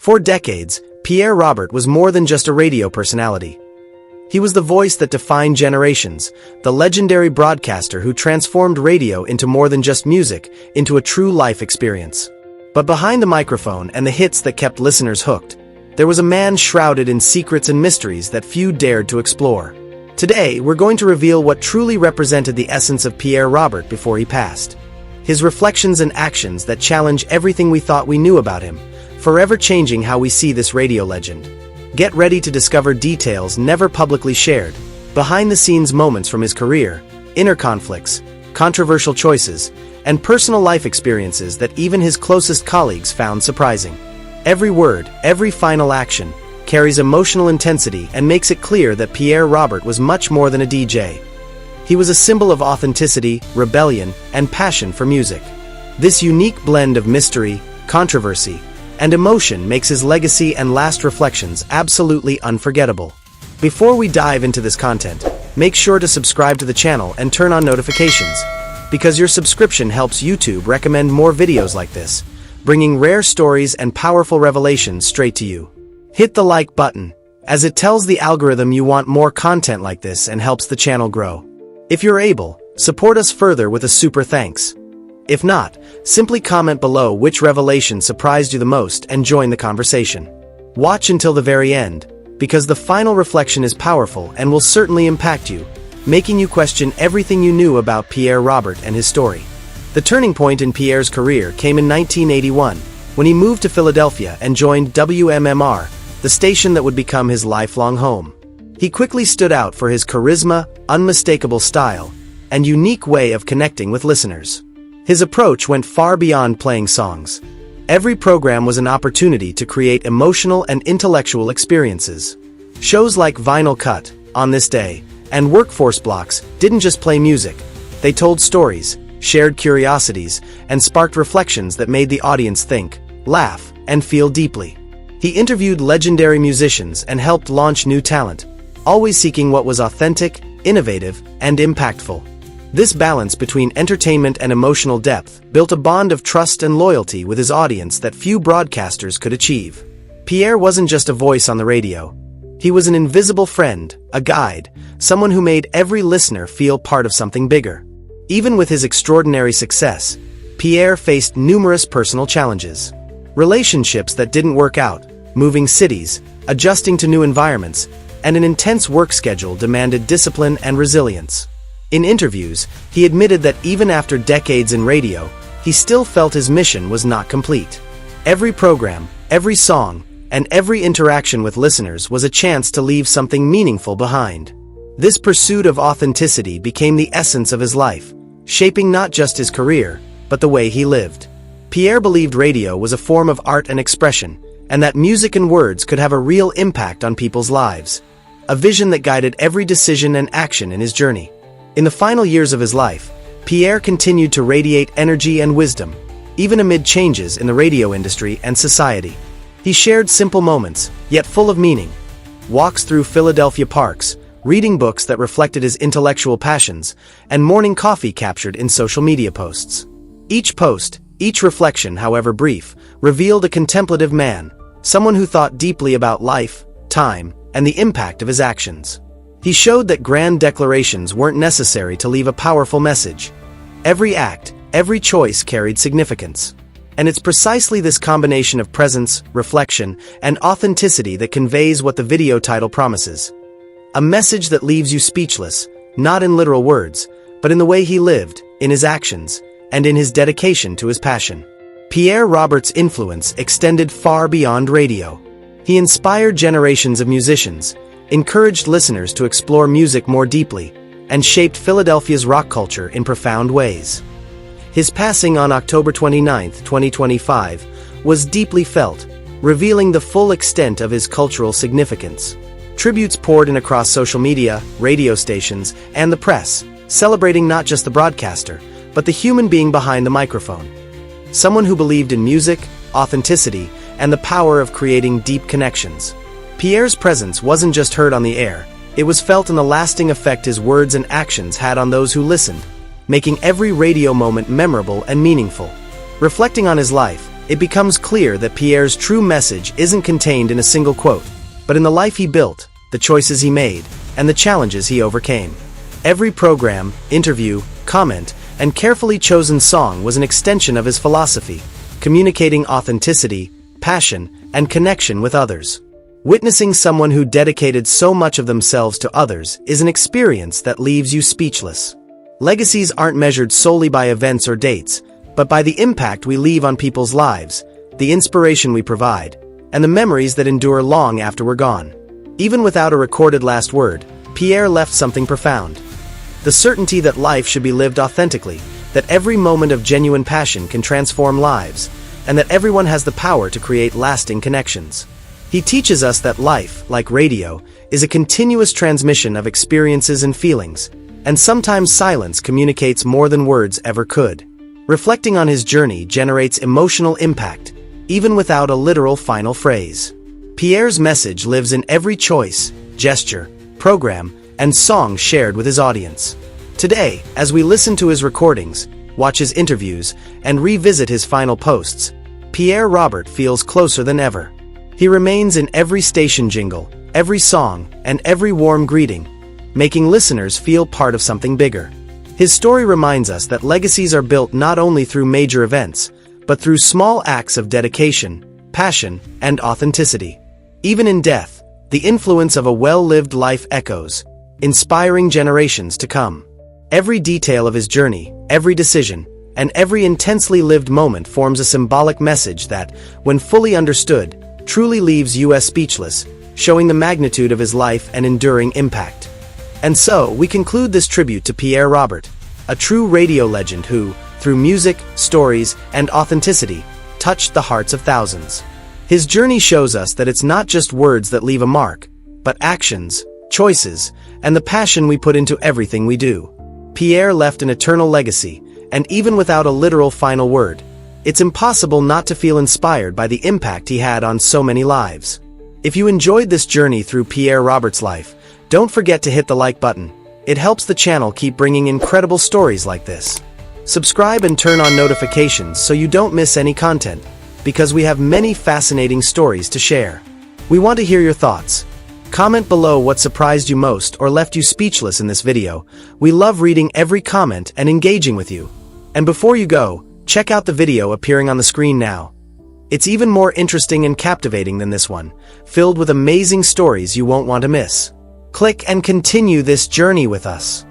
For decades, PieRRE Robert was more than just a radio personality. He was the voice that defined generations, the legendary broadcaster who transformed radio into more than just music, into a true life experience. But behind the microphone and the hits that kept listeners hooked, there was a man shrouded in secrets and mysteries that few dared to explore. Today, we're going to reveal what truly represented the essence of PieRRE Robert before he passed. His reflections and actions that challenge everything we thought we knew about him, forever changing how we see this radio legend. Get ready to discover details never publicly shared, behind-the-scenes moments from his career, inner conflicts, controversial choices, and personal life experiences that even his closest colleagues found surprising. Every word, every final action, carries emotional intensity and makes it clear that PieRRE Robert was much more than a DJ. He was a symbol of authenticity, rebellion, and passion for music. This unique blend of mystery, controversy, and emotion makes his legacy and last reflections absolutely unforgettable. Before we dive into this content, make sure to subscribe to the channel and turn on notifications, because your subscription helps YouTube recommend more videos like this, bringing rare stories and powerful revelations straight to you. Hit the like button, as it tells the algorithm you want more content like this and helps the channel grow. If you're able, support us further with a super thanks. If not, simply comment below which revelation surprised you the most and join the conversation. Watch until the very end, because the final reflection is powerful and will certainly impact you, making you question everything you knew about PieRRE Robert and his story. The turning point in PieRRE's career came in 1981, when he moved to Philadelphia and joined WMMR, the station that would become his lifelong home. He quickly stood out for his charisma, unmistakable style, and unique way of connecting with listeners. His approach went far beyond playing songs. Every program was an opportunity to create emotional and intellectual experiences. Shows like Vinyl Cut, On This Day, and Workforce Blocks didn't just play music. They told stories, shared curiosities, and sparked reflections that made the audience think, laugh, and feel deeply. He interviewed legendary musicians and helped launch new talent, always seeking what was authentic, innovative, and impactful. This balance between entertainment and emotional depth built a bond of trust and loyalty with his audience that few broadcasters could achieve. PieRRE wasn't just a voice on the radio. He was an invisible friend, a guide, someone who made every listener feel part of something bigger. Even with his extraordinary success, PieRRE faced numerous personal challenges. Relationships that didn't work out, moving cities, adjusting to new environments, and an intense work schedule demanded discipline and resilience. In interviews, he admitted that even after decades in radio, he still felt his mission was not complete. Every program, every song, and every interaction with listeners was a chance to leave something meaningful behind. This pursuit of authenticity became the essence of his life, shaping not just his career, but the way he lived. PieRRE believed radio was a form of art and expression, and that music and words could have a real impact on people's lives. A vision that guided every decision and action in his journey. In the final years of his life, PieRRE continued to radiate energy and wisdom, even amid changes in the radio industry and society. He shared simple moments, yet full of meaning. Walks through Philadelphia parks, reading books that reflected his intellectual passions, and morning coffee captured in social media posts. Each post, each reflection, however brief, revealed a contemplative man, someone who thought deeply about life, time, and the impact of his actions. He showed that grand declarations weren't necessary to leave a powerful message. Every act, every choice carried significance. And it's precisely this combination of presence, reflection, and authenticity that conveys what the video title promises. A message that leaves you speechless, not in literal words, but in the way he lived, in his actions, and in his dedication to his passion. PieRRE Robert's influence extended far beyond radio. He inspired generations of musicians, encouraged listeners to explore music more deeply, and shaped Philadelphia's rock culture in profound ways. His passing on October 29, 2025, was deeply felt, revealing the full extent of his cultural significance. Tributes poured in across social media, radio stations, and the press, celebrating not just the broadcaster, but the human being behind the microphone. Someone who believed in music, authenticity, and the power of creating deep connections. PieRRE's presence wasn't just heard on the air, it was felt in the lasting effect his words and actions had on those who listened, making every radio moment memorable and meaningful. Reflecting on his life, it becomes clear that PieRRE's true message isn't contained in a single quote, but in the life he built, the choices he made, and the challenges he overcame. Every program, interview, comment, and carefully chosen song was an extension of his philosophy, communicating authenticity, passion, and connection with others. Witnessing someone who dedicated so much of themselves to others is an experience that leaves you speechless. Legacies aren't measured solely by events or dates, but by the impact we leave on people's lives, the inspiration we provide, and the memories that endure long after we're gone. Even without a recorded last word, PieRRE left something profound. The certainty that life should be lived authentically, that every moment of genuine passion can transform lives, and that everyone has the power to create lasting connections. He teaches us that life, like radio, is a continuous transmission of experiences and feelings, and sometimes silence communicates more than words ever could. Reflecting on his journey generates emotional impact, even without a literal final phrase. PieRRE's message lives in every choice, gesture, program, and song shared with his audience. Today, as we listen to his recordings, watch his interviews, and revisit his final posts, PieRRE Robert feels closer than ever. He remains in every station jingle, every song, and every warm greeting, making listeners feel part of something bigger. His story reminds us that legacies are built not only through major events, but through small acts of dedication, passion, and authenticity. Even in death, the influence of a well-lived life echoes, inspiring generations to come. Every detail of his journey, every decision, and every intensely lived moment forms a symbolic message that, when fully understood, truly leaves us speechless, showing the magnitude of his life and enduring impact. And so, we conclude this tribute to PieRRE Robert, a true radio legend who, through music, stories, and authenticity, touched the hearts of thousands. His journey shows us that it's not just words that leave a mark, but actions, choices, and the passion we put into everything we do. PieRRE left an eternal legacy, and even without a literal final word, it's impossible not to feel inspired by the impact he had on so many lives. If you enjoyed this journey through PieRRE Robert's life, don't forget to hit the like button. It helps the channel keep bringing incredible stories like this. Subscribe and turn on notifications so you don't miss any content, because we have many fascinating stories to share. We want to hear your thoughts. Comment below what surprised you most or left you speechless in this video. We love reading every comment and engaging with you. And before you go, check out the video appearing on the screen now. It's even more interesting and captivating than this one, filled with amazing stories you won't want to miss. Click and continue this journey with us.